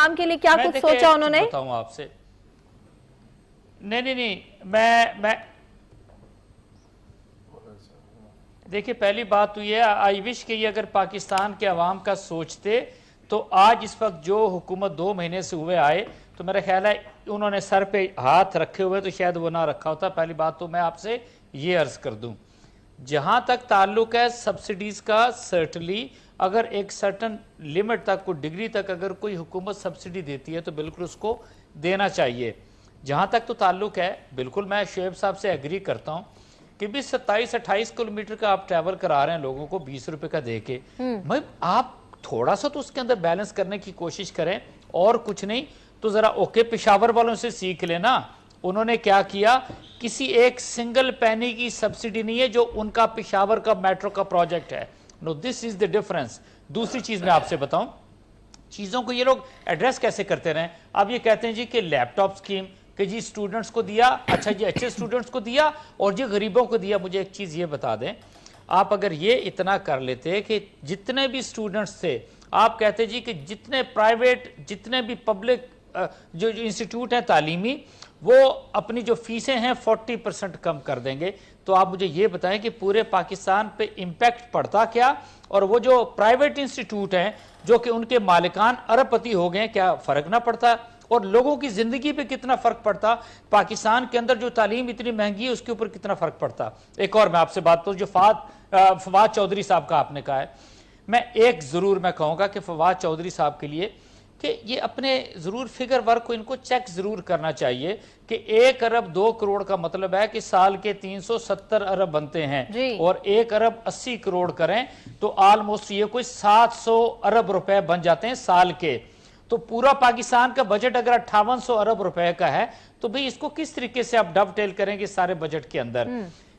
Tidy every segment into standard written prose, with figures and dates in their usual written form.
پاکستان کے لیے کیا کچھ سوچا انہوں نے؟ بتاؤں آپ سے، نہیں میں دیکھیں پہلی بات تو یہ آئی وش کہ یہ اگر پاکستان کے عوام کا سوچتے تو آج اس وقت جو حکومت 2 مہینے سے ہوئے آئے تو میرا خیال ہے انہوں نے سر پہ ہاتھ رکھے ہوئے تو شاید وہ نہ رکھا ہوتا. پہلی بات تو میں آپ سے یہ عرض کر دوں، جہاں تک تعلق ہے سبسڈیز کا، سرٹنلی اگر ایک سرٹن لمٹ تک، کوئی ڈگری تک اگر کوئی حکومت سبسڈی دیتی ہے تو بالکل اس کو دینا چاہیے. جہاں تک تو تعلق ہے، بالکل میں شعیب صاحب سے ایگری کرتا ہوں کہ بھی 27-28 کلومیٹر کا آپ ٹریول کرا رہے ہیں لوگوں کو 20 روپے کا دے کے، آپ تھوڑا سا تو اس کے اندر بیلنس کرنے کی کوشش کریں اور کچھ نہیں تو ذرا اوکے پشاور والوں سے سیکھ لینا. انہوں نے کیا کیا، کسی ایک سنگل پینی کی سبسڈی نہیں ہے جو ان کا پشاور کا میٹرو کا پروجیکٹ ہے. نو دس از دی ڈفرنس. دوسری چیز میں آپ سے بتاؤں، چیزوں کو یہ لوگ ایڈریس کیسے کرتے رہیں. اب یہ کہتے ہیں جی کہ لیپ ٹاپ سکیم کہ جی سٹوڈنٹس کو دیا، اچھا جی اچھے سٹوڈنٹس کو دیا اور جی غریبوں کو دیا. مجھے ایک چیز یہ بتا دیں، آپ اگر یہ اتنا کر لیتے کہ جتنے بھی سٹوڈنٹس تھے، آپ کہتے جی کہ جتنے پرائیویٹ جتنے بھی پبلک جو انسٹیٹیوٹ ہیں تعلیمی، وہ اپنی جو فیسیں ہیں 40% کم کر دیں گے، تو آپ مجھے یہ بتائیں کہ پورے پاکستان پہ امپیکٹ پڑتا کیا، اور وہ جو پرائیویٹ انسٹیٹیوٹ ہیں جو کہ ان کے مالکان ارب پتی ہو گئے، کیا فرق نہ پڑتا؟ اور لوگوں کی زندگی پہ کتنا فرق پڑتا؟ پاکستان کے اندر جو تعلیم اتنی مہنگی ہے اس کے اوپر کتنا فرق پڑتا؟ ایک اور میں آپ سے بات کروں جو فواد چودھری صاحب کا آپ نے کہا ہے، میں ایک ضرور میں کہوں گا کہ فواد چودھری صاحب کے لیے کہ یہ اپنے ضرور فگر ورک کو ان کو چیک ضرور کرنا چاہیے کہ 1 ارب 2 کروڑ کا مطلب ہے کہ سال کے 370 ارب بنتے ہیں، اور 1 ارب 80 کروڑ کریں تو آلموسٹ یہ کوئی 700 ارب روپے بن جاتے ہیں سال کے. تو پورا پاکستان کا بجٹ اگر 5800 ارب روپے کا ہے تو بھئی اس کو کس طریقے سے آپ ڈو ٹیل کریں گے سارے بجٹ کے اندر.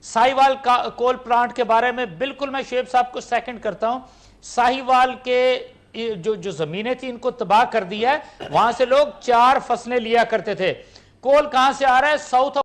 ساہیوال کول پلانٹ کے بارے میں بالکل میں شعیب صاحب کو سیکنڈ کرتا ہوں. ساہیوال کے جو زمینیں تھیں ان کو تباہ کر دیا ہے، وہاں سے لوگ 4 فصلیں لیا کرتے تھے. کول کہاں سے آ رہا ہے؟ ساؤتھ